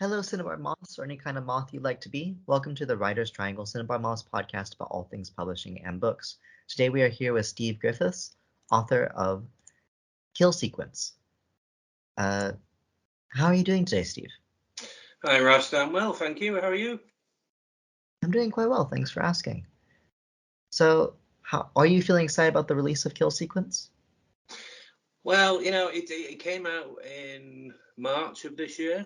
Hello, Cinnabar Moths, or any kind of moth you'd like to be. Welcome to the Writer's Triangle Cinnabar Moths podcast about all things publishing and books. Today we are here with Steve Griffiths, author of Kill Sequence. How are you doing today, Steve? Hi, Ross. I'm well, thank you. How are you? I'm doing quite well, thanks for asking. So, are you feeling excited about the release of Kill Sequence? Well, it came out in March of this year.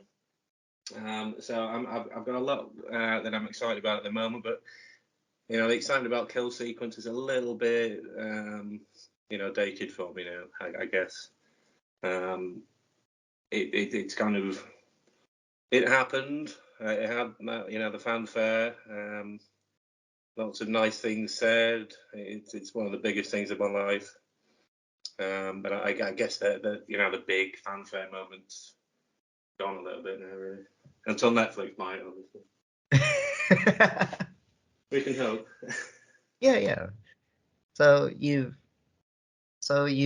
So I've got a lot that I'm excited about at the moment, but the excitement about Kill Sequence is a little bit dated for me now, I guess. It's kind of, it happened. It had the fanfare. Lots of nice things said. It's one of the biggest things of my life. But I guess the big fanfare moments gone a little bit now, really. Until Netflix might, obviously. We can hope. Yeah. So you've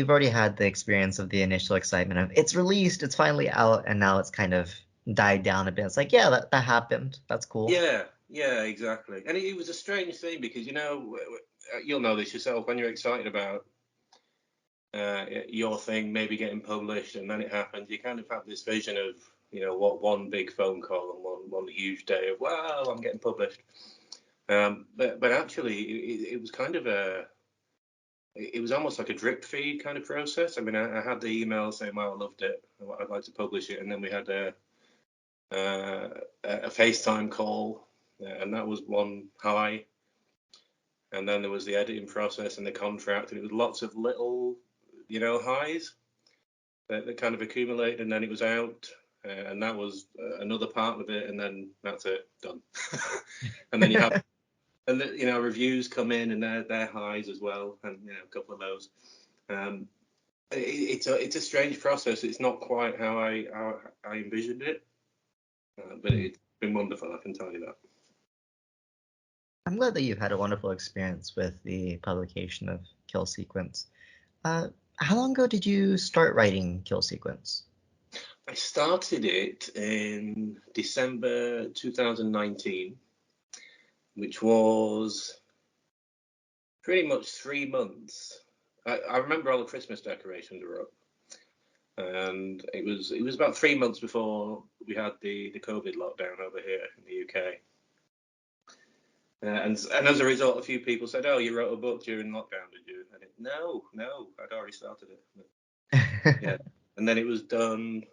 already had the experience of the initial excitement of it's released, it's finally out, and now it's kind of died down a bit. It's like, yeah, that happened. That's cool. Yeah, exactly. And it was a strange thing because, you'll know this yourself, when you're excited about your thing maybe getting published and then it happens, you kind of have this vision of, what one big phone call and one huge day of, wow, I'm getting published. But actually, it was kind of it was almost like a drip feed kind of process. I mean, I had the email saying, "Wow, I loved it. I'd like to publish it," and then we had a FaceTime call, and that was one high. And then there was the editing process and the contract, and it was lots of little, highs that kind of accumulated, and then it was out, and that was another part of it, and then that's it, done. And then you have. And reviews come in and they're highs as well, and a couple of those. It's a strange process. It's not quite how I envisioned it, but it's been wonderful. I can tell you that. I'm glad that you've had a wonderful experience with the publication of Kill Sequence. How long ago did you start writing Kill Sequence? I started it in December 2019. Which was pretty much 3 months. I remember all the Christmas decorations were up, and it was about 3 months before we had the COVID lockdown over here in the UK. And as a result, a few people said, "Oh, you wrote a book during lockdown, did you?" And no, I'd already started it. But, yeah, and then it was done.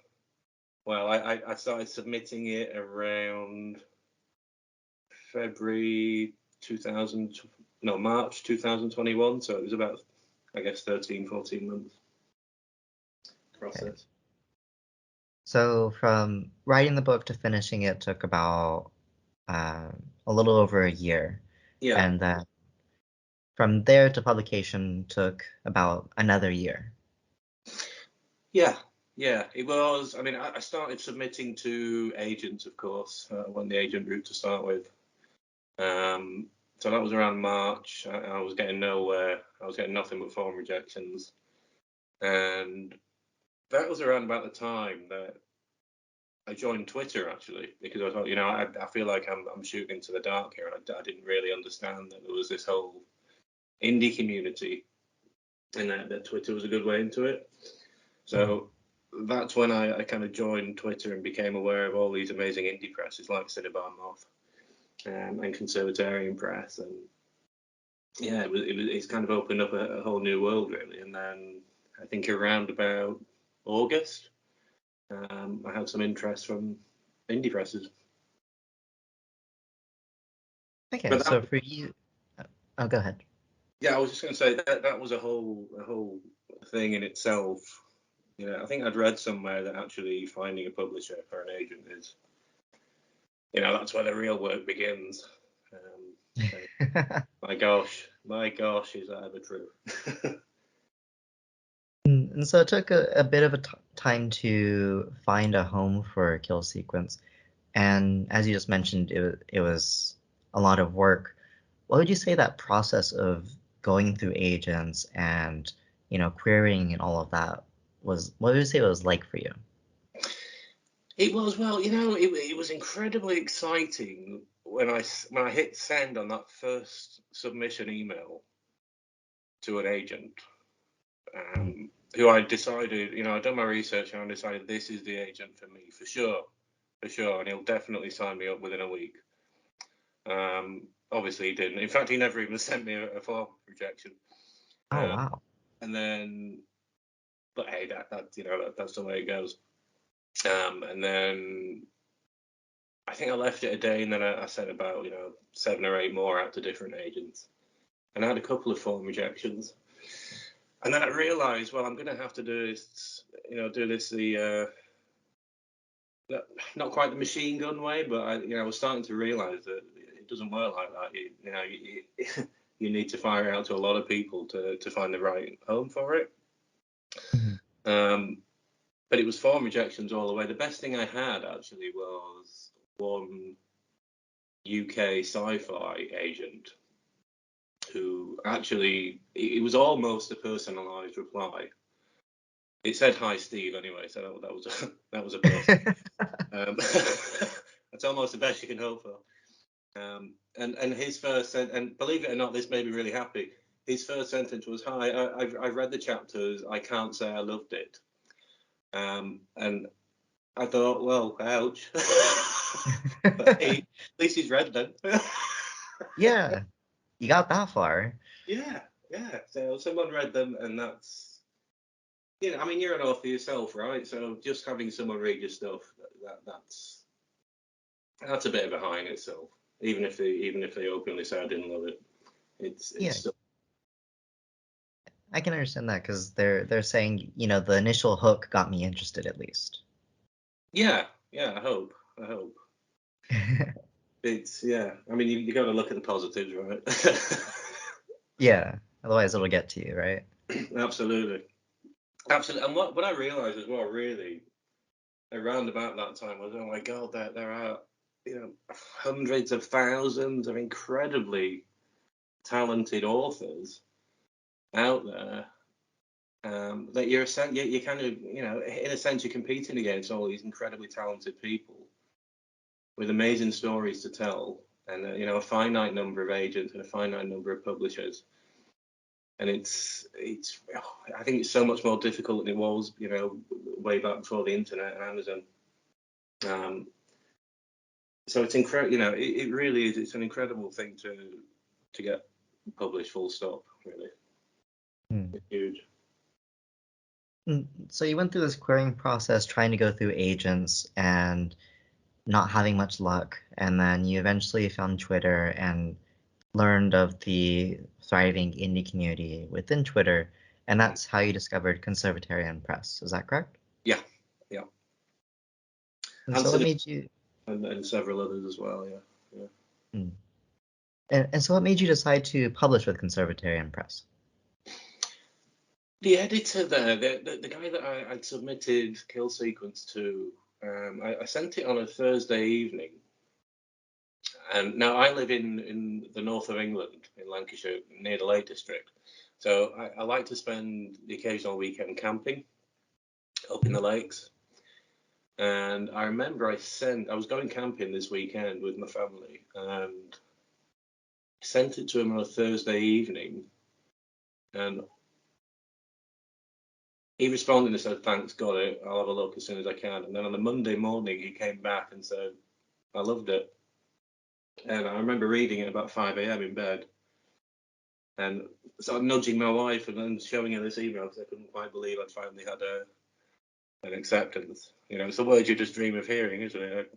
Well, I started submitting it around March 2021, so it was about, I guess, 13-14 months process. Okay. So from writing the book to finishing it took about a little over a year. Yeah. And then from there to publication took about another year. Yeah, it was. I mean, I started submitting to agents, of course. I went the agent route to start with. So that was around March. I was getting nowhere. I was getting nothing but form rejections. And that was around about the time that I joined Twitter, actually, because I thought, I feel like I'm shooting into the dark here. And I didn't really understand that there was this whole indie community and that Twitter was a good way into it. So that's when I kind of joined Twitter and became aware of all these amazing indie presses like Cinnabar Moth. And Conservatarian Press, and yeah, it's kind of opened up a whole new world, really. And then I think around about August, I had some interest from indie presses. Okay, so for you, go ahead. Yeah, I was just going to say that was a whole thing in itself. I think I'd read somewhere that actually finding a publisher or an agent is, that's where the real work begins. My gosh, is that ever true? And so it took a bit of a time to find a home for Kill Sequence. And as you just mentioned, it was a lot of work. What would you say that process of going through agents and, querying and all of that was, what would you say it was like for you? It was, well, it was incredibly exciting when I hit send on that first submission email to an agent, Mm. who I decided, I'd done my research and I decided this is the agent for me, for sure, and he'll definitely sign me up within a week. Obviously he didn't. In fact, he never even sent me a form rejection. Oh, Um, wow. and then, but hey, that's the way it goes. And then I think I left it a day, and then I sent about 7 or 8 more out to different agents, and I had a couple of form rejections. And then I realised, well, I'm going to have to do this, not quite the machine gun way, but I was starting to realise that it doesn't work like that. You need to fire out to a lot of people to find the right home for it. Mhm. But it was form rejections all the way. The best thing I had actually was one UK sci-fi agent who actually, it was almost a personalised reply. It said "Hi Steve" anyway, so that was a plus. That's almost the best you can hope for. And his first and believe it or not, this made me really happy. His first sentence was, "Hi, I've read the chapters. I can't say I loved it." And I thought, well, ouch. But hey, at least he's read them. Yeah, you got that far. Yeah, yeah. So someone read them, and I mean, you're an author yourself, right? So just having someone read your stuff, that's a bit of a high in itself. Even if they openly say I didn't love it, it's Yeah, still. I can understand that because they're saying, the initial hook got me interested at least. Yeah, yeah. I hope. It's yeah. I mean, you got to look at the positives, right? Yeah, otherwise it'll get to you, right? Absolutely, absolutely. And what I realised as well, really, around about that time was, oh my God, there are hundreds of thousands of incredibly talented authors out there, that you're kind of, in a sense, you're competing against all these incredibly talented people with amazing stories to tell, and a finite number of agents and a finite number of publishers. And I think it's so much more difficult than it was, way back before the internet and Amazon. Um, so it's incredible, it really is. It's an incredible thing to get published. Full stop. Really, Hmm. it's huge. So you went through this querying process trying to go through agents and not having much luck, and then you eventually found Twitter and learned of the thriving indie community within Twitter, and Mm. that's how you discovered Conservatarian Press. Is that correct? Yeah, yeah, And and so what so made you and several others as well. Yeah, yeah. hmm. And so what made you decide to publish with Conservatarian Press? The editor there, the guy that I'd submitted Kill Sequence to, I sent it on a Thursday evening. And now I live in the north of England, in Lancashire, near the Lake District. So I like to spend the occasional weekend camping up in the lakes. And I remember I was going camping this weekend with my family and sent it to him on a Thursday evening. And he responded and said, "Thanks, got it. I'll have a look as soon as I can." And then on the Monday morning, he came back and said, "I loved it." And I remember reading it about 5 a.m. in bed and sort of nudging my wife and then showing her this email because I couldn't quite believe I'd finally had an acceptance. It's the words you just dream of hearing, isn't it?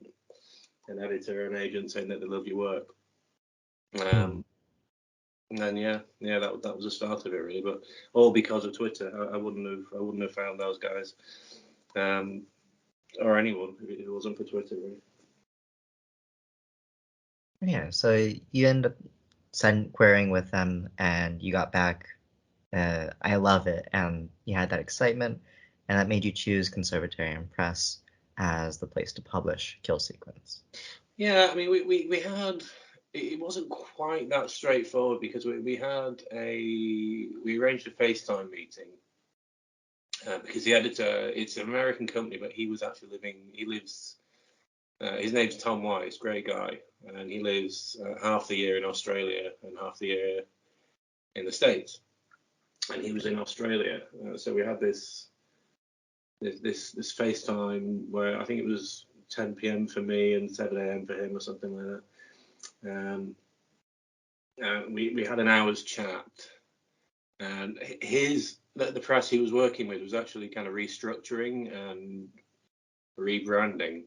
An editor or an agent saying that they love your work. Hmm. And then that was the start of it really, but all because of Twitter. I wouldn't have found those guys, um, or anyone if it wasn't for Twitter really. Yeah, so you end up querying with them and you got back, I love it, and you had that excitement, and that made you choose Conservatarian Press as the place to publish Kill Sequence. Yeah, I mean, we had it wasn't quite that straightforward because we arranged a FaceTime meeting because the editor, it's an American company, but he lives, his name's Tom Wise, great guy, and he lives half the year in Australia and half the year in the States. And he was in Australia, so we had this FaceTime where I think it was 10 p.m. for me and 7 a.m. for him or something like that. We had an hour's chat, and the press he was working with was actually kind of restructuring and rebranding.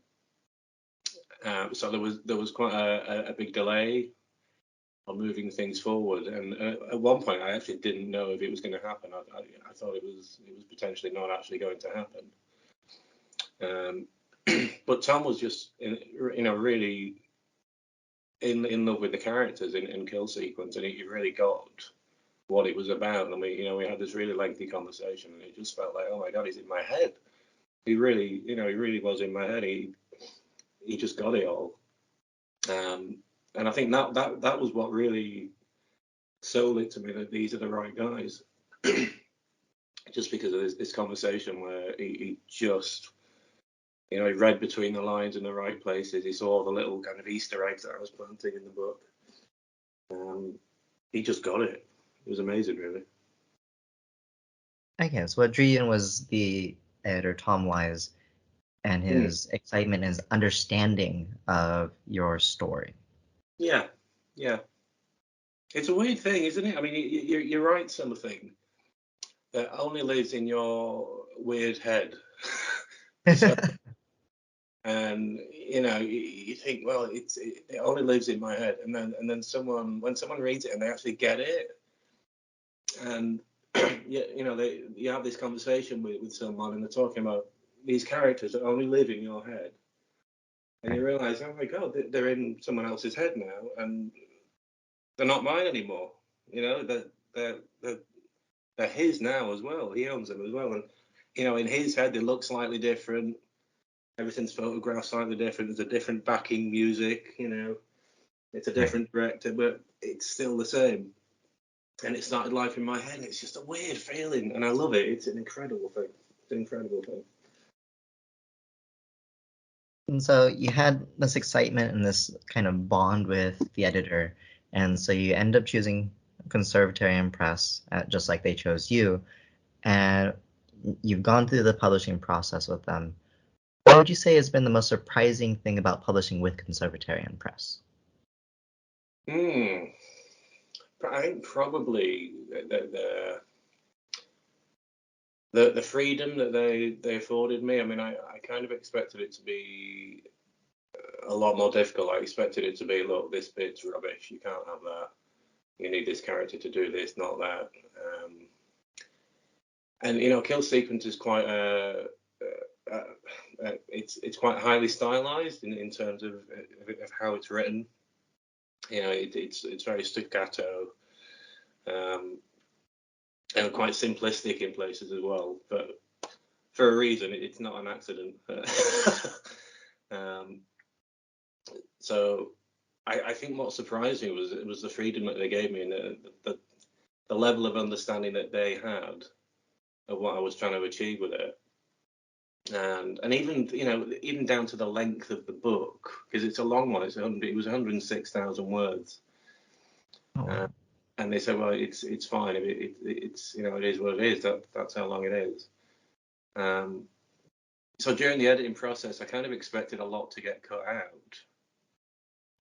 So there was quite a big delay on moving things forward, and at one point I actually didn't know if it was going to happen. I thought it was potentially not actually going to happen. But Tom was just really in love with the characters in Kill Sequence, and he really got what it was about. And we had this really lengthy conversation, and it just felt like, oh my God, he's in my head. He really was in my head. He just got it all. And I think that was what really sold it to me, that these are the right guys. Just because of this conversation where he just, he read between the lines in the right places. He saw the little kind of Easter eggs that I was planting in the book. He just got it. It was amazing, really. Okay, so what drew you in was the editor Tom Wise and his excitement and his understanding of your story. Yeah. It's a weird thing, isn't it? I mean, you write something that only lives in your weird head. And you think, well, it only lives in my head, and then when someone reads it and they actually get it, and you have this conversation with someone, and they're talking about these characters that only live in your head, and you realize, oh my God, they're in someone else's head now, and they're not mine anymore. They're his now as well. He owns them as well, and in his head they look slightly different. Everything's photographed slightly different. There's a different backing music. It's a different director, but it's still the same. And it started life in my head. And it's just a weird feeling, and I love it. It's an incredible thing. It's an incredible thing. And so you had this excitement and this kind of bond with the editor, and so you end up choosing Conservatarian Press, just like they chose you, and you've gone through the publishing process with them. What would you say has been the most surprising thing about publishing with Conservatarian Press? I think probably the freedom that they afforded me. I mean, I kind of expected it to be a lot more difficult. I expected it to be, look, this bit's rubbish. You can't have that. You need this character to do this, not that. And Kill Sequence is quite it's quite highly stylized in terms of how it's written. It's very staccato, and quite simplistic in places as well. But for a reason, it's not an accident. So I think what surprised me was the freedom that they gave me, and the level of understanding that they had of what I was trying to achieve with it. And even down to the length of the book, because it's a long one. It was 106,000 words. Oh. And they said, well, it's fine. It's it is what it is. That's how long it is. So during the editing process, I kind of expected a lot to get cut out,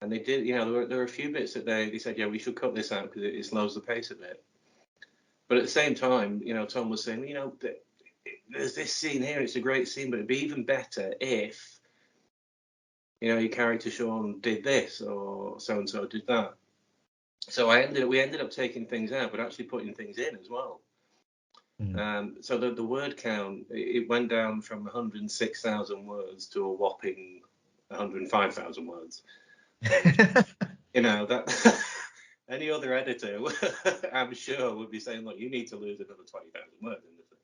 and they did. There were a few bits that they said, yeah, we should cut this out because it slows the pace a bit. But at the same time, Tom was saying, there's this scene here. It's a great scene, but it'd be even better if your character Sean did this or so and so did that. So we ended up taking things out, but actually putting things in as well. So the word count, it went down from 106,000 words to a whopping 105,000 words. That any other editor, I'm sure, would be saying, look, you need to lose another 20,000 words in this thing.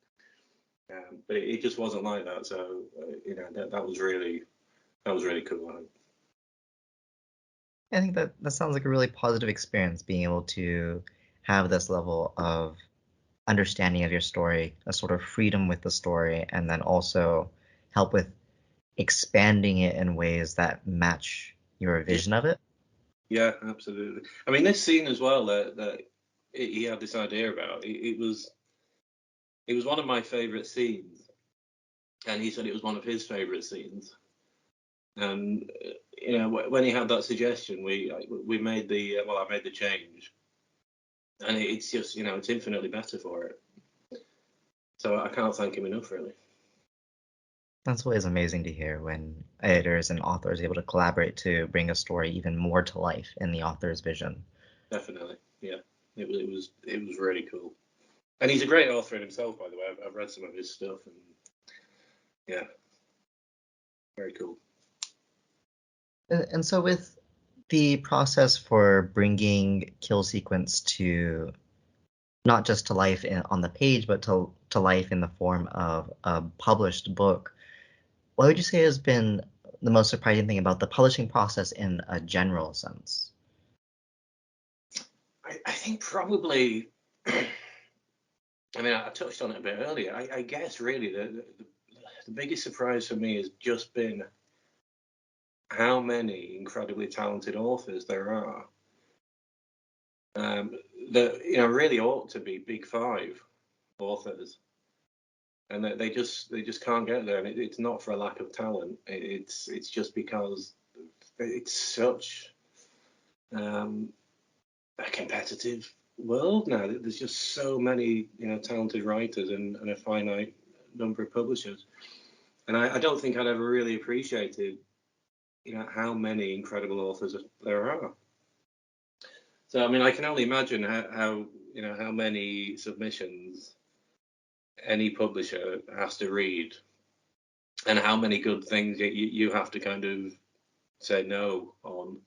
But it just wasn't like that. So that was really cool. I think that sounds like a really positive experience, being able to have this level of understanding of your story, a sort of freedom with the story, and then also help with expanding it in ways that match your Yeah, vision of it. yeah, absolutely. I mean, this scene as well that he had this idea about. It was one of my favourite scenes, and he said it was one of his favourite scenes. And when he had that suggestion, we made the I made the change, and it's just it's infinitely better for it. So I can't thank him enough, really. That's always amazing to hear when editors and authors are able to collaborate to bring a story even more to life in the author's vision. Definitely, yeah. It was really cool, and he's a great author in himself, by the way. I've read some of his stuff, and yeah, very cool. And so with the process for bringing Kill Sequence to not just to life on the page, but to life in the form of a published book, what would you say has been the most surprising thing about the publishing process in a general sense? I think probably. I mean, I touched on it a bit earlier. I guess really the biggest surprise for me has just been how many incredibly talented authors there are that really ought to be big five authors, and that they just can't get there. And it's not for a lack of talent. It's just because it's such a competitive world now. There's just so many talented writers and a finite number of publishers, and I don't think I'd ever really appreciated how many incredible authors there are. So I mean, I can only imagine how many submissions any publisher has to read, and how many good things you have to kind of say no on,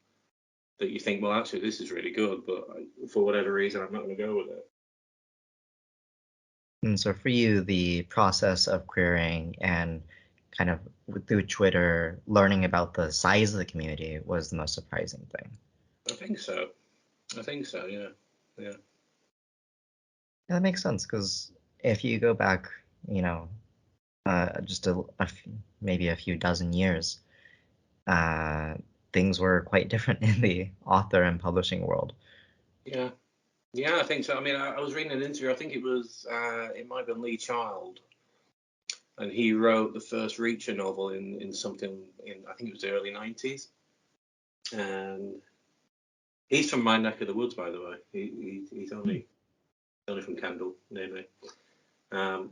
that you think, well, actually, this is really good, but for whatever reason, I'm not going to go with it. And so for you, the process of querying and kind of through Twitter, learning about the size of the community was the most surprising thing. I think so. Yeah. Yeah. Yeah, that makes sense because if you go back, just maybe a few dozen years, uh, things were quite different in the author and publishing world. Yeah. Yeah, I think so. I mean, I was reading an interview. I think it might have been Lee Child, and he wrote the first Reacher novel in something in, I think it was the early 90s. And he's from my neck of the woods, by the way. He's only from Kendal, near me. And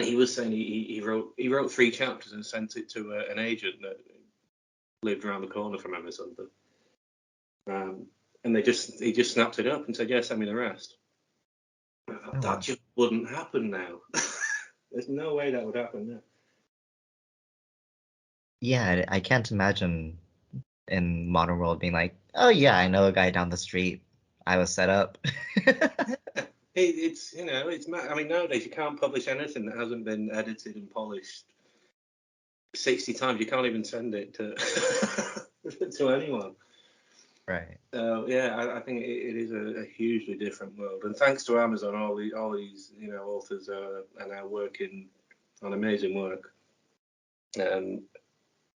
he was saying he wrote 3 chapters and sent it to an agent that lived around the corner from him or something. And he just snapped it up and said, "Yeah, send me the rest." Oh, That wow. just wouldn't happen now. There's no way that would happen now. Yeah, I can't imagine in modern world being like, oh yeah, I know a guy down the street. I was set up. I mean, nowadays you can't publish anything that hasn't been edited and polished 60 times. You can't even send it to to anyone. Right. So yeah, I think it is a hugely different world. And thanks to Amazon, all these authors are now working on amazing work.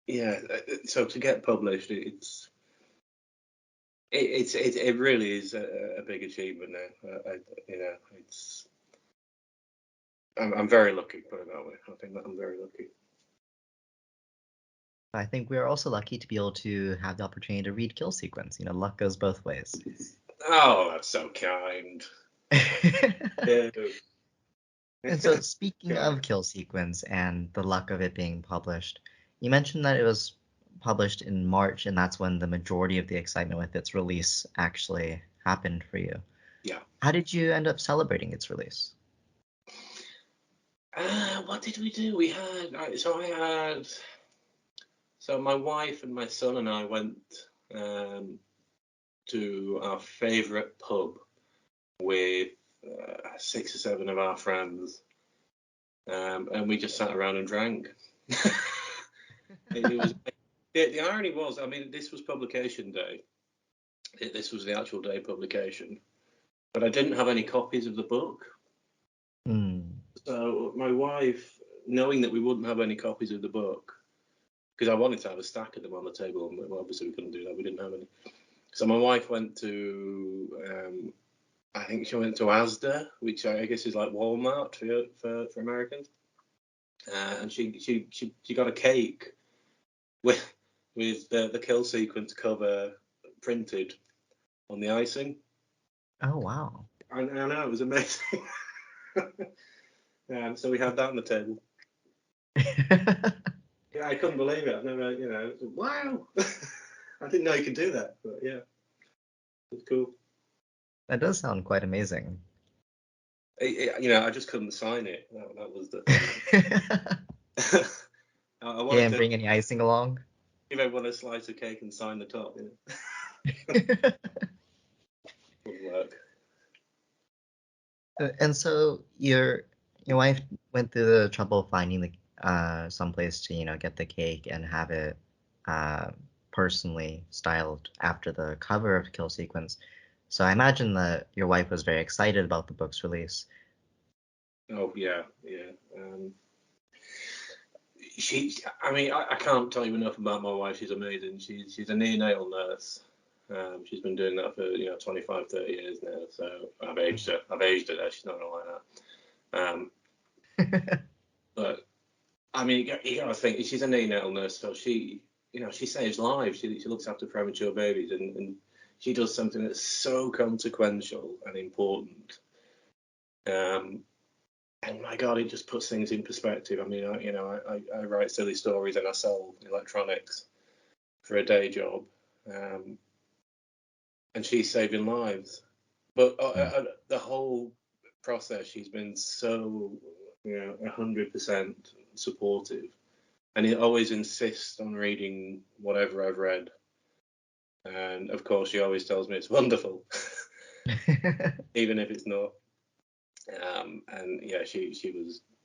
Yeah, so to get published, it really is a big achievement now. I'm very lucky, put it that way. I think that I'm very lucky. I think we are also lucky to be able to have the opportunity to read Kill Sequence. Luck goes both ways. Oh, that's so kind. Yeah. And so, speaking Okay. of Kill Sequence and the luck of it being published, you mentioned that it was published in March, and that's when the majority of the excitement with its release actually happened for you. Yeah. How did you end up celebrating its release? What did we do? So my wife and my son and I went to our favourite pub with 6 or 7 of our friends, and we just sat around and drank. It was the irony was, I mean, this was publication day. This was the actual day publication, but I didn't have any copies of the book, Mm. So my wife, knowing that we wouldn't have any copies of the book, because I wanted to have a stack of them on the table, and well, obviously we couldn't do that. We didn't have any. So my wife went to, I think she went to Asda, which I guess is like Walmart for Americans, and she got a cake with the kill sequence cover printed on the icing. Oh, wow. I know, it was amazing. So we had that on the table. Yeah, I couldn't believe it. I've never, wow. I didn't know you could do that, but yeah, it's cool. That does sound quite amazing. I just couldn't sign it. That was the thing. I You wanted didn't to bring any icing along? give everyone a slice of cake and sign the top. Wouldn't work. And so your wife went through the trouble of finding the some place to, get the cake and have it uh, personally styled after the cover of Kill Sequence. So I imagine that your wife was very excited about the book's release. Oh yeah, yeah. I mean, I can't tell you enough about my wife. She's amazing. She's a neonatal nurse. She's been doing that for 25, 30 years now. So I've aged her. I've aged her there. She's not gonna like that. But I mean, you got to think she's a neonatal nurse, so she saves lives. She looks after premature babies, and she does something that's so consequential and important. Um, and my God, it just puts things in perspective. I mean, I write silly stories and I sell electronics for a day job, and she's saving lives. But the whole process, she's been so 100% supportive, and he always insists on reading whatever I've read. And of course, she always tells me it's wonderful, even if it's not. And yeah, she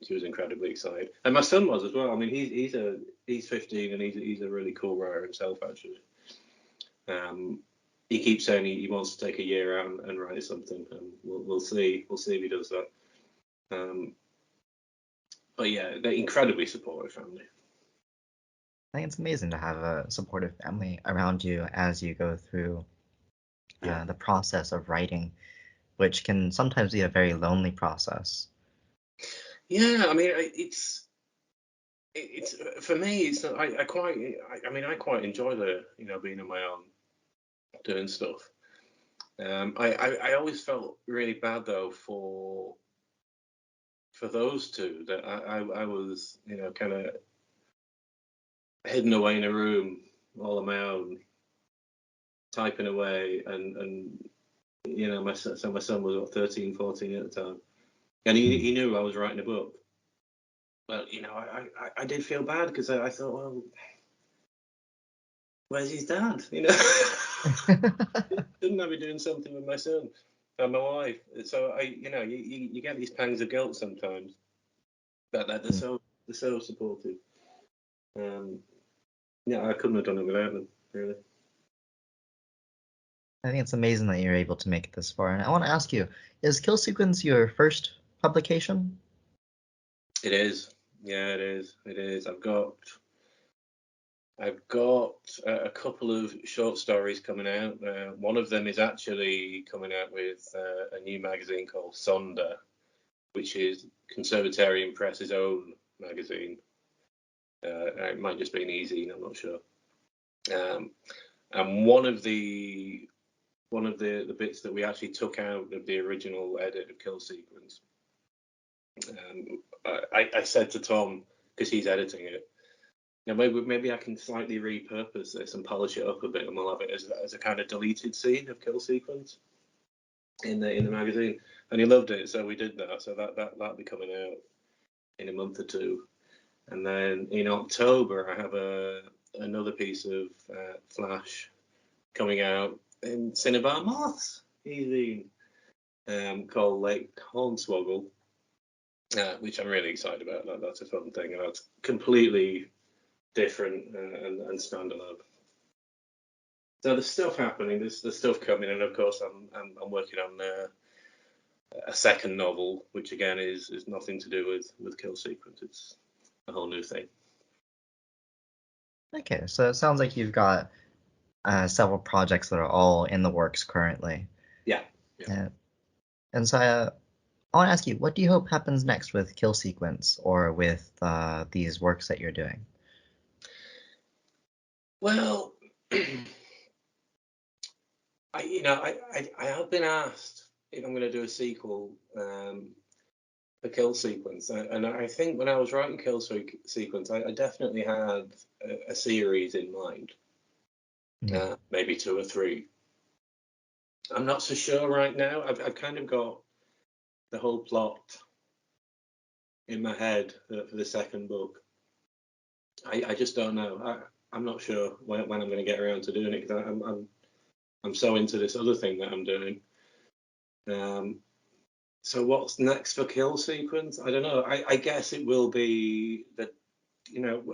was incredibly excited, and my son was as well. I mean, he's 15 and he's a really cool writer himself actually. Um, he keeps saying he wants to take a year out and write something, and we'll see if he does that. Um, but yeah, they're incredibly supportive family. I think it's amazing to have a supportive family around you as you go through Yeah, the process of writing, which can sometimes be a very lonely process. yeah. I mean, it's for me. It's not, I mean, I quite enjoy the being on my own doing stuff. I always felt really bad though for those two that I was kind of hidden away in a room all on my own typing away and my son was what, 13, 14 at the time, and he knew I was writing a book. But I did feel bad because I thought, well, where's his dad? Shouldn't I be doing something with my son and my wife? So you get these pangs of guilt sometimes, but they're so supportive. Um, yeah, I couldn't have done it without them, really. I think it's amazing that you're able to make it this far. And I want to ask you, is Kill Sequence your first publication? It is. Yeah, it is. It is. I've got a couple of short stories coming out. One of them is actually coming out with a new magazine called Sonder, which is Conservatarian Press's own magazine. It might just be an e-zine, I'm not sure. Um, and one of the bits that we actually took out of the original edit of Kill Sequence, I said to Tom, because he's editing it, maybe I can slightly repurpose this and polish it up a bit, and we'll have it as a kind of deleted scene of Kill Sequence in the magazine. And he loved it, so we did that. So that'll be coming out in a month or two. And then in October, I have another piece of Flash coming out in Cinnabar Moths, easy, called Lake Hornswoggle, which I'm really excited about. That's a fun thing, and that's completely different and standalone. So there's stuff happening, there's stuff coming, and of course I'm working on a second novel, which again is nothing to do with Kill Sequence. It's a whole new thing. Okay, so it sounds like you've got several projects that are all in the works currently. Yeah. And so I want to ask you, what do you hope happens next with Kill Sequence or with these works that you're doing? Well, I have been asked if I'm going to do a sequel for Kill Sequence, and I think when I was writing Kill Sequence, I definitely had a series in mind, maybe 2 or 3. I'm not so sure right now. I've kind of got the whole plot in my head for the second book. I just don't know. I'm not sure when I'm going to get around to doing it, because I'm so into this other thing that I'm doing. So what's next for Kill Sequence? I don't know. I guess it will be that,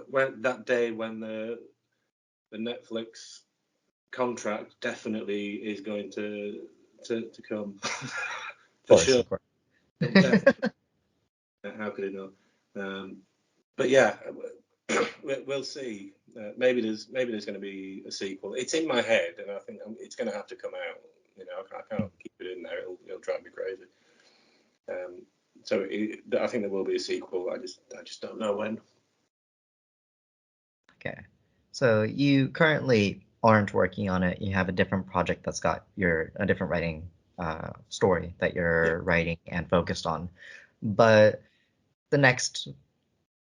when that day when the Netflix contract definitely is going to come for sure. Of course. How could it not? But yeah, we'll see. Maybe there's going to be a sequel. It's in my head, and I think it's going to have to come out. I can't keep it in there. It'll drive me crazy. So I think there will be a sequel. I just don't know when. Okay. So you currently aren't working on it. You have a different project that's got a different writing story that you're writing and focused on. But the next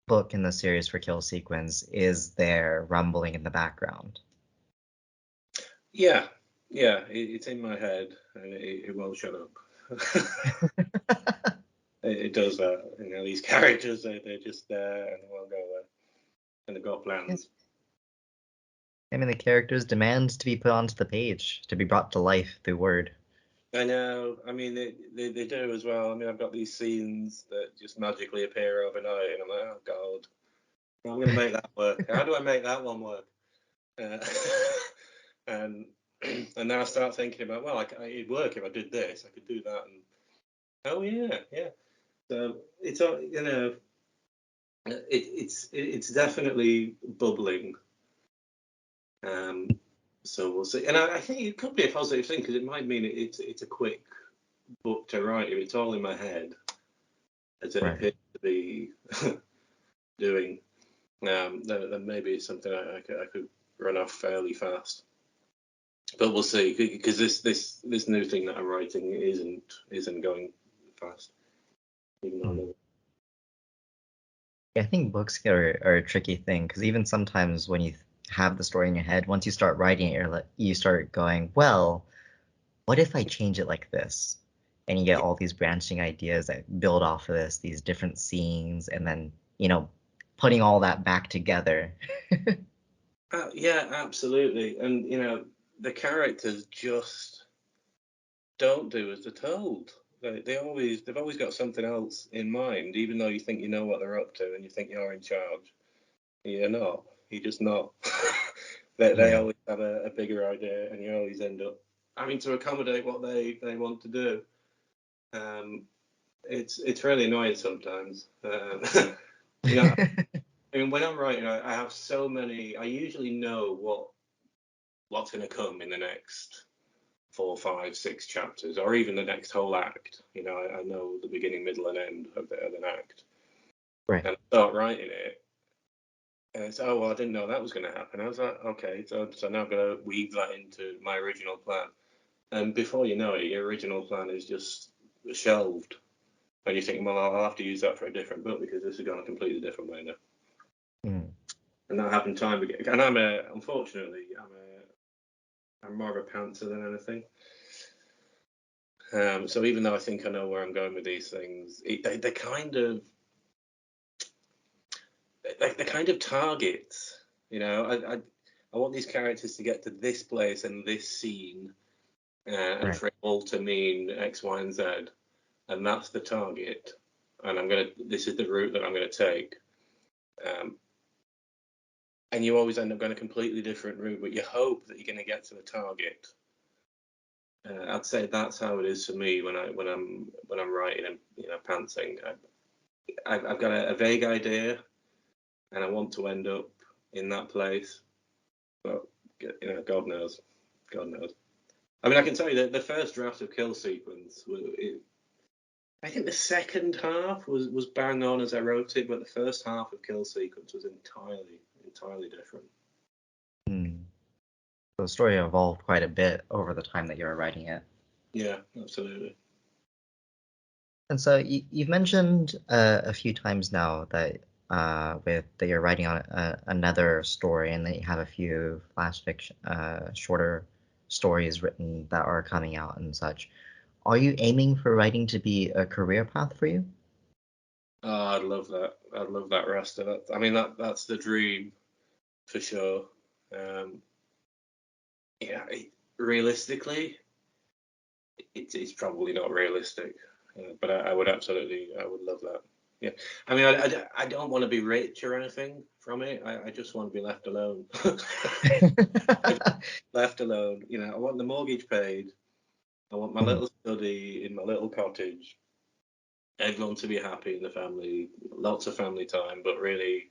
book in the series for Kill Sequence is there rumbling in the background. Yeah. It's in my head, and it won't shut up. It does that. These characters, they're just there, and they won't go there. And they've got plans. I mean, the characters demand to be put onto the page, to be brought to life through word. I know. I mean, they do as well. I mean, I've got these scenes that just magically appear overnight, and I'm like, oh god, I'm going to make that work. How do I make that one work? And then I start thinking about, well, it'd work if I did this. I could do that, and oh yeah. So it's definitely bubbling. So we'll see. And I think it could be a positive thing, because it might mean it's a quick book to write if it's all in my head, as it appears to be doing. Then maybe it's something I could run off fairly fast. But we'll see, because this new thing that I'm writing isn't going fast. Even though I think books are a tricky thing, because even sometimes when you have the story in your head, once you start writing it, you start going, well, what if I change it like this? And you get all these branching ideas that build off of this, these different scenes, and then, putting all that back together. Yeah, absolutely. And the characters just don't do as they're told. They've always got something else in mind, even though you think you know what they're up to and you think you're in charge. You're not. You're just not. They always have a bigger idea, and you always end up having to accommodate what they want to do. It's really annoying sometimes. I mean, when I'm writing, I have so many. I usually know what's going to come in the next 4, 5, 6 chapters, or even the next whole act. I know the beginning, middle, and end of an act. Right. And I start writing it, and it's, oh, well, I didn't know that was going to happen. I was like, okay, so now I'm going to weave that into my original plan. And before you know it, your original plan is just shelved. And you think, well, I'll have to use that for a different book, because this is going a completely different way now. And that happened time again. And unfortunately, I'm more of a pantser than anything. So even though I think I know where I'm going with these things, they're kind of targets. I want these characters to get to this place and this scene, and for it all to mean X, Y, and Z, and that's the target. And this is the route that I'm gonna take. And you always end up going a completely different route, but you hope that you're going to get to the target. I'd say that's how it is for me when I'm writing and pantsing. I've got a vague idea, and I want to end up in that place, but God knows, God knows. I mean, I can tell you that the first draft of Kill Sequence, I think the second half was bang on as I wrote it, but the first half of Kill Sequence was entirely different. The story evolved quite a bit over the time that you were writing it. Yeah, absolutely. And so you've mentioned a few times now that that you're writing on another story, and that you have a few flash fiction, shorter stories written that are coming out and such. Are you aiming for writing to be a career path for you? Oh, I'd love that. I'd love that, Rasta. I mean, that's the dream for sure. Yeah, realistically, it's probably not realistic, but I would love that. Yeah, I mean, I don't want to be rich or anything from it. I just want to be left alone. Left alone. I want the mortgage paid. I want my little study in my little cottage. Everyone to be happy in the family. Lots of family time, but really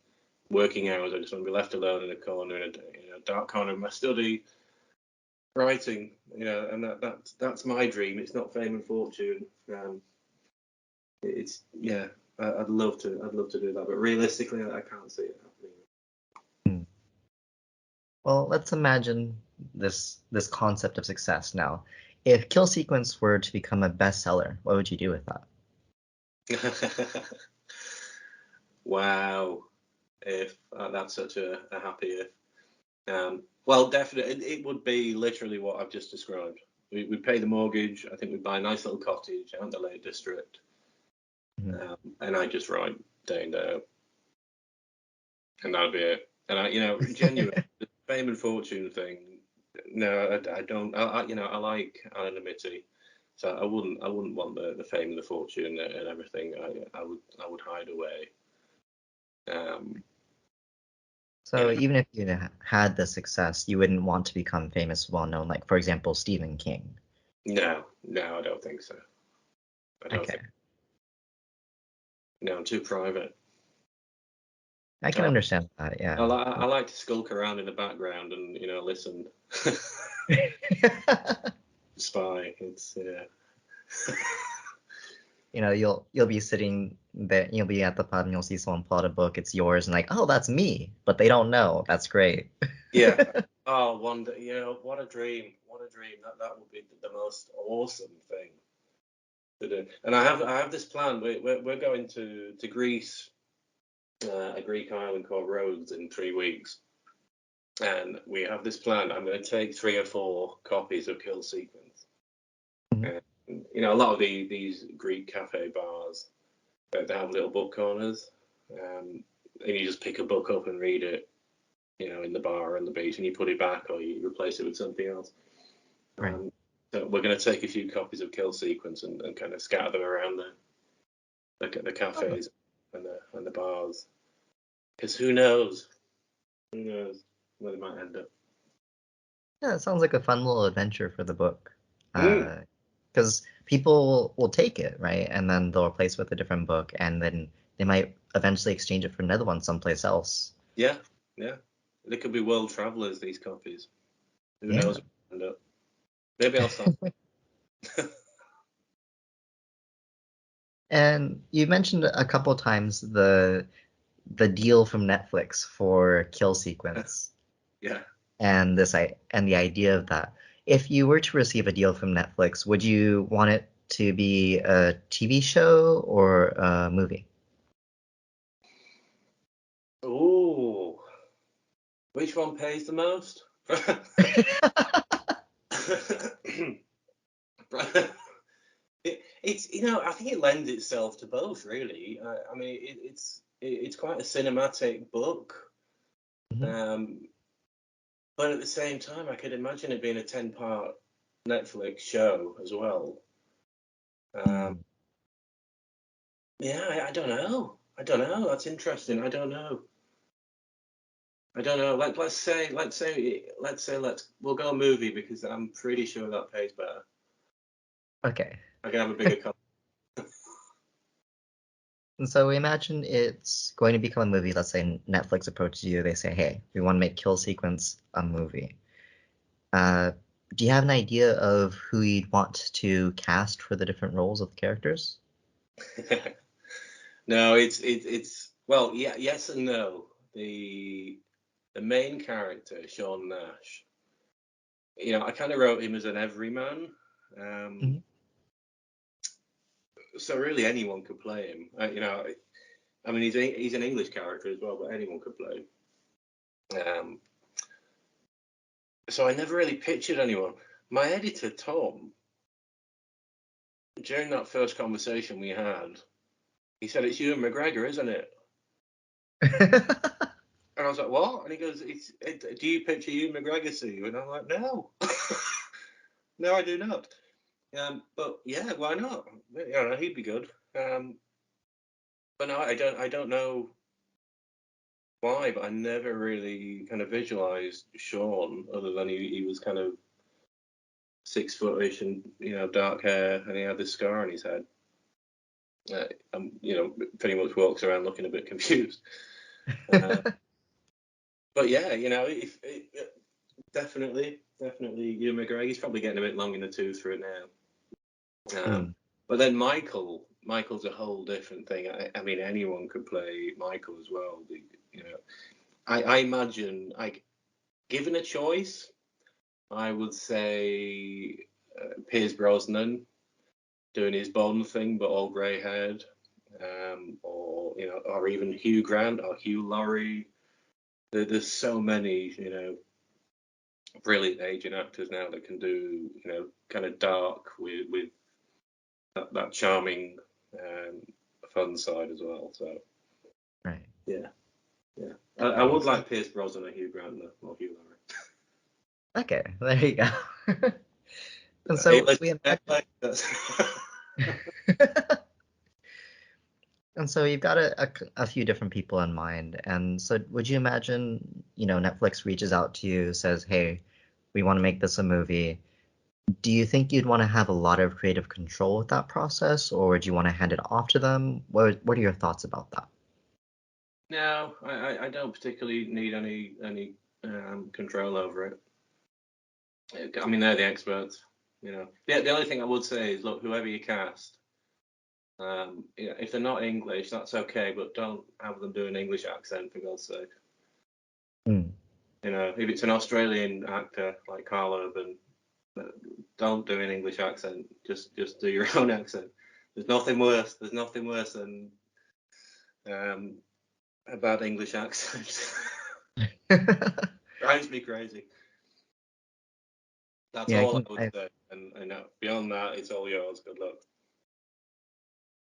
working hours. I just want to be left alone in a corner, in a dark corner of my study, writing. And that's my dream. It's not fame and fortune. It's yeah. I'd love to do that, but realistically, I can't see it happening. Well, let's imagine this concept of success now. If Kill Sequence were to become a bestseller, what would you do with that? Wow, if that's such a happy if. Well, definitely, it would be literally what I've just described. We'd pay the mortgage. I think we'd buy a nice little cottage out in the Lake District, and I just write day in day out, and that'd be it. And genuine the fame and fortune thing. No, I don't. I like anonymity, so I wouldn't want the fame and the fortune and everything. I would hide away. So even if you had the success, you wouldn't want to become famous, well known, like for example, Stephen King. No, I don't think so. I don't think. No, I'm too private. I can understand that, yeah. I like to skulk around in the background and listen. Spy. It's you'll be sitting there, you'll be at the pub and you'll see someone pull out a book, it's yours, and like, oh, that's me, but they don't know. That's great. Yeah. Oh, wonder. What a dream. What a dream. That would be the most awesome thing to do. And I have this plan. We're going to Greece, a Greek island called Rhodes, in 3 weeks. And we have this plan. I'm going to take 3 or 4 copies of Kill Sequence. And, a lot of these Greek cafe bars, they have little book corners, and you just pick a book up and read it, in the bar or on the beach, and you put it back or you replace it with something else. Right. So we're going to take a few copies of Kill Sequence and kind of scatter them around the cafes and the bars, because who knows where they might end up. Yeah, it sounds like a fun little adventure for the book. Because people will take it, right? And then they'll replace it with a different book, and then they might eventually exchange it for another one someplace else. Yeah. They could be world travelers, these copies. Who knows where they end up. Maybe I'll start. And you mentioned a couple times the deal from Netflix for Kill Sequence. Yeah. And the idea of that. If you were to receive a deal from Netflix, would you want it to be a TV show or a movie? Ooh. Which one pays the most? It's I think it lends itself to both, really. I mean, it's quite a cinematic book, but at the same time, I could imagine it being a 10-part Netflix show as well. Yeah, I don't know. That's interesting. I don't know. Let's say we'll go a movie, because I'm pretty sure that pays better. Okay. I can have a bigger con. And so we imagine it's going to become a movie. Let's say Netflix approaches you. They say, hey, we want to make Kill Sequence a movie. Do you have an idea of who you'd want to cast for the different roles of the characters? No, it's well, yeah, yes and no. The main character, Sean Nash, I kind of wrote him as an everyman. Um, Mhm. so really anyone could play him. I mean, he's an English character as well, but anyone could play him. So I never really pictured anyone. My editor, Tom, during that first conversation we had, he said, "It's Ewan McGregor, isn't it?" And I was like, "What?" And he goes, "Do you picture Ewan McGregor to you?" And I'm like, "No, no, I do not." But yeah, why not? He'd be good. But no, I don't know why, but I never really kind of visualized Sean other than he was kind of 6 footish and dark hair and he had this scar on his head. Pretty much walks around looking a bit confused. But yeah, definitely Ewan McGregor. He's probably getting a bit long in the tooth for it now. Mm. But then Michael's a whole different thing. I mean, anyone could play Michael as well. I imagine, given a choice, I would say Piers Brosnan doing his Bond thing, but all grey-haired, or even Hugh Grant or Hugh Laurie. There's so many, brilliant Asian actors now that can do, kind of dark with that charming, fun side as well. So Right. yeah. I would like Pierce Brosnan or Hugh Grant though, or Hugh Laurie. Okay, there you go. And Hey, so listen, we imagine, and so you've got a few different people in mind. And so would you imagine, Netflix reaches out to you, says, hey, we want to make this a movie. Do you think you'd want to have a lot of creative control with that process, or do you want to hand it off to them? What are your thoughts about that? No, I don't particularly need any control over it. I mean, they're the experts. The only thing I would say is, look, whoever you cast, if they're not English, that's okay, but don't have them do an English accent for God's sake. Mm. If it's an Australian actor like Carl Urban, don't do an English accent. Just do your own accent. There's nothing worse. There's nothing worse than a bad English accent. Drives me crazy. That's Yeah, all I would say. And beyond that, it's all yours. Good luck.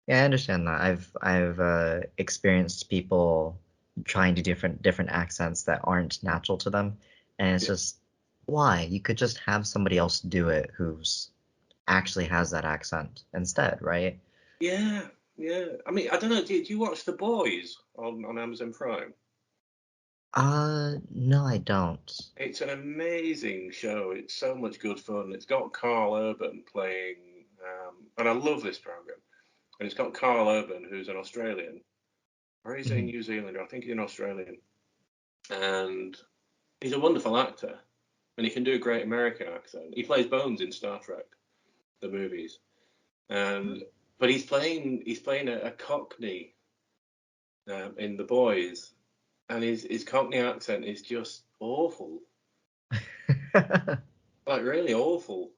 yeah, I understand that. I've experienced people trying to different accents that aren't natural to them, and it's Yeah. just why? You could just have somebody else do it who's actually has that accent instead, right? Yeah, yeah. I mean, I don't know. Do you watch The Boys on Amazon Prime? No, I don't. It's an amazing show. It's so much good fun. It's got Carl Urban playing, and I love this program. And it's got Carl Urban, who's an Australian, or he's a Mhm. New Zealander. I think he's an Australian, and he's a wonderful actor, and he can do a great American accent. He plays Bones in Star Trek, the movies, and but he's playing a Cockney in The Boys, and his Cockney accent is just awful, like really awful.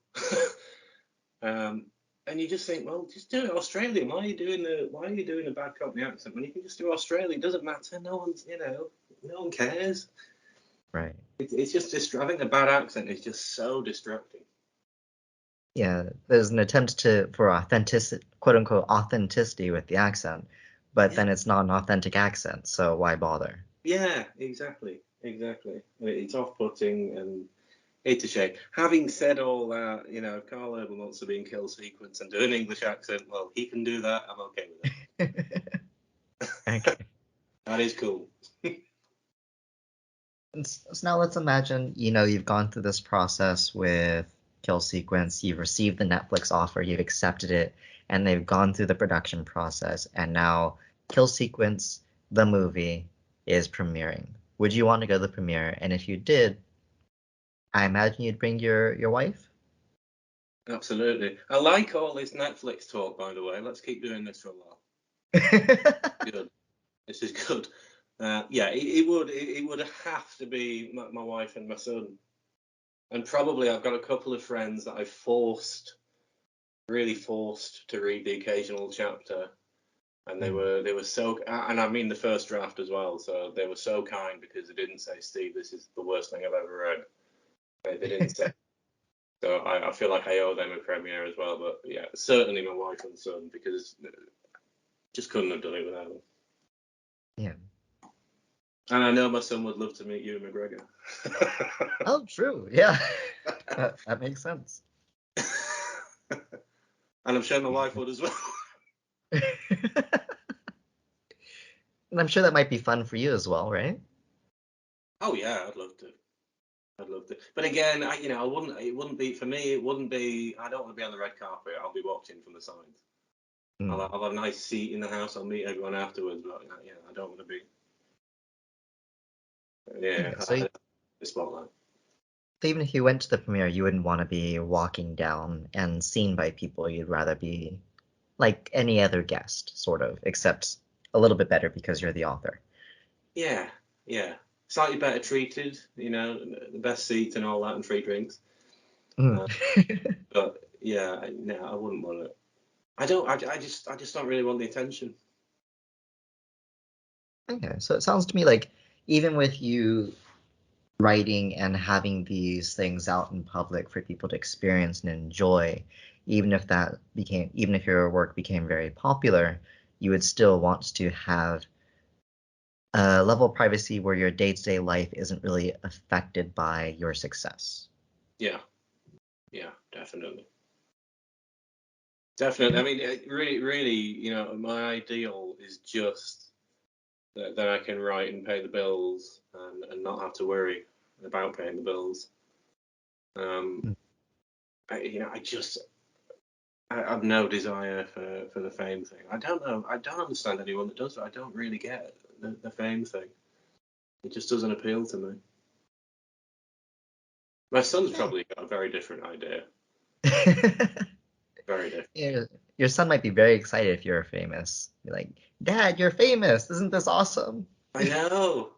um, and you just think, well, just do it Australian. Why are you doing a bad Cockney accent when you can just do Australian? It doesn't matter. No one cares. Right. It's just I think the bad accent is just so distracting. Yeah, there's an attempt for authenticity, quote unquote, authenticity with the accent, but Yeah, then it's not an authentic accent, so why bother? yeah, exactly. It's off-putting and it's a shame. Having said all that, if Carl Urban wants to be in Kill Sequence and do an English accent, well, he can do that. I'm okay with Okay. it. That is cool. So now let's imagine, you've gone through this process with kill sequence, you've received the Netflix offer, you've accepted it, and they've gone through the production process, and now kill sequence, the movie, is premiering. Would you want to go to the premiere? And if you did, I imagine you'd bring your wife? Absolutely. I like all this Netflix talk, by the way. Let's keep doing this for a while. Good. This is good. Yeah, it would have to be my wife and my son. And probably I've got a couple of friends that I've really forced to read the occasional chapter. And they were so, and I mean the first draft as well. So they were so kind because they didn't say, Steve, this is the worst thing I've ever read. They didn't say. So I feel like I owe them a premiere as well. But yeah, certainly my wife and son, because just couldn't have done it without them. Yeah. And I know my son would love to meet Ewan McGregor. Oh, true. Yeah. That makes sense. And I'm sure my wife would as well. And I'm sure that might be fun for you as well, right? Oh yeah, I'd love to. But again, I wouldn't. It wouldn't be for me. It wouldn't be. I don't want to be on the red carpet. I'll be watching from the sides. Mm. I'll have a nice seat in the house. I'll meet everyone afterwards. But yeah, I don't want to be. Yeah, Okay, so the spotlight. even if you went to the premiere, you wouldn't want to be walking down and seen by people. You'd rather be like any other guest, sort of, except a little bit better because you're the author. Yeah, yeah. Slightly better treated. The best seats and all that, and free drinks. Mm. But yeah, no, I wouldn't want it. I don't. I just don't really want the attention. Okay, so it sounds to me like even with you writing and having these things out in public for people to experience and enjoy, even if your work became very popular, you would still want to have a level of privacy where your day-to-day life isn't really affected by your success. Yeah, definitely. Definitely. I mean, really, my ideal is just that I can write and pay the bills and not have to worry about paying the bills. Mm. I have no desire for the fame thing. I don't know. I don't understand anyone that does it. I don't really get the fame thing. It just doesn't appeal to me. My son's probably got a very different idea. Very different. Yeah, your son might be very excited if you're famous. You're like, Dad, you're famous. Isn't this awesome? I know.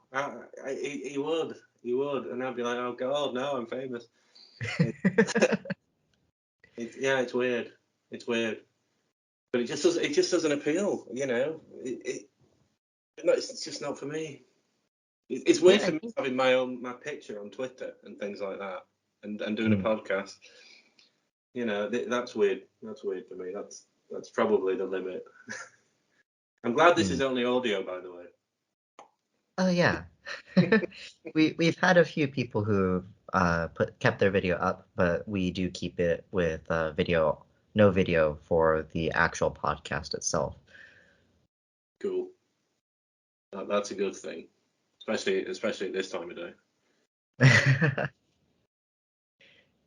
He would. He would. And I'd be like, oh, God, no, I'm famous. Yeah, it's weird. It's weird. But it just doesn't appeal, it's just not for me. It's weird Yeah, for me having my picture on Twitter and things like that, and doing a podcast. That's weird. That's weird for me. That's probably the limit. I'm glad this is only audio, by the way. Oh yeah. We've had a few people who kept their video up, but we do keep it with no video for the actual podcast itself. Cool. That's a good thing, especially at this time of day.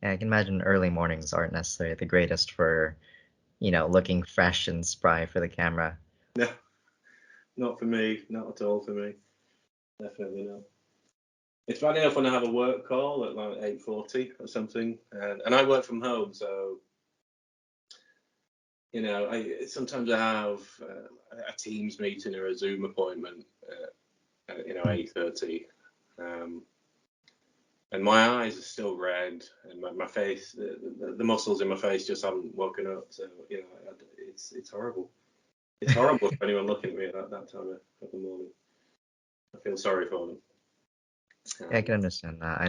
Yeah, I can imagine early mornings aren't necessarily the greatest for, looking fresh and spry for the camera. No, not for me. Not at all for me. Definitely not. It's bad enough when I have a work call at like 8:40 or something, and I work from home, so sometimes I have a Teams meeting or a Zoom appointment at 8:30, and my eyes are still red, and my face, the muscles in my face just haven't woken up, so it's horrible. It's horrible for anyone looking at me at that time of the morning. I feel sorry for them. Yeah, I can understand that. I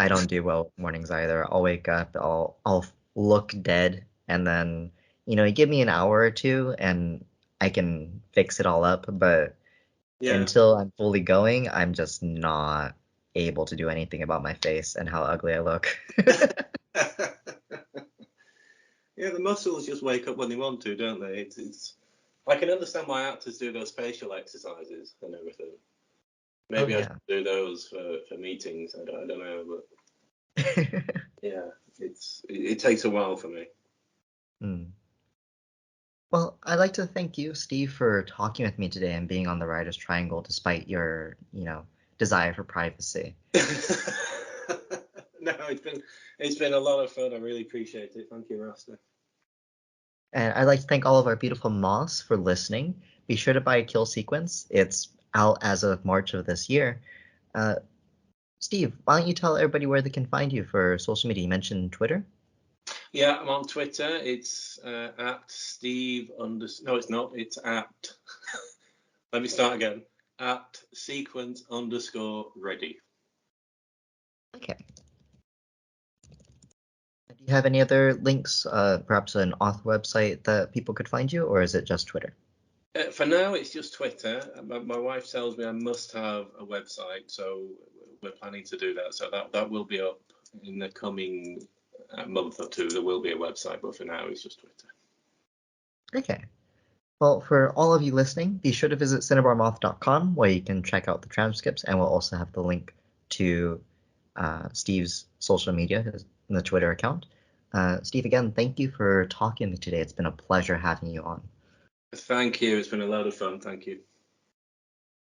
don't do well with mornings either. I'll wake up, I'll look dead, and then, you give me an hour or two and I can fix it all up, but Yeah. until I'm fully going, I'm just not able to do anything about my face and how ugly I look. Yeah, the muscles just wake up when they want to, don't they? It's I can understand why actors do those facial exercises and everything. Maybe I should do those for meetings. I don't know, but Yeah, it takes a while for me. Hmm. Well, I'd like to thank you, Steve, for talking with me today and being on the Writer's Triangle despite your, desire for privacy. No, it's been a lot of fun. I really appreciate it. Thank you, Rasta. And I'd like to thank all of our beautiful moths for listening. Be sure to buy Kill Sequence. It's out as of March of this year. Steve, why don't you tell everybody where they can find you for social media? You mentioned Twitter. Yeah, I'm on Twitter. It's at Steve under. No, it's not. It's at. Let me start again. At sequence_ready. Okay. Do you have any other links, perhaps an author website that people could find you, or is it just Twitter? For now, it's just Twitter. My wife tells me I must have a website, so we're planning to do that. So that will be up in the coming month or two. There will be a website, but for now, it's just Twitter. Okay. Well, for all of you listening, be sure to visit cinnabarmoth.com where you can check out the transcripts, and we'll also have the link to Steve's social media, the Twitter account. Steve, again, thank you for talking to me today. It's been a pleasure having you on. Thank you. It's been a lot of fun. Thank you.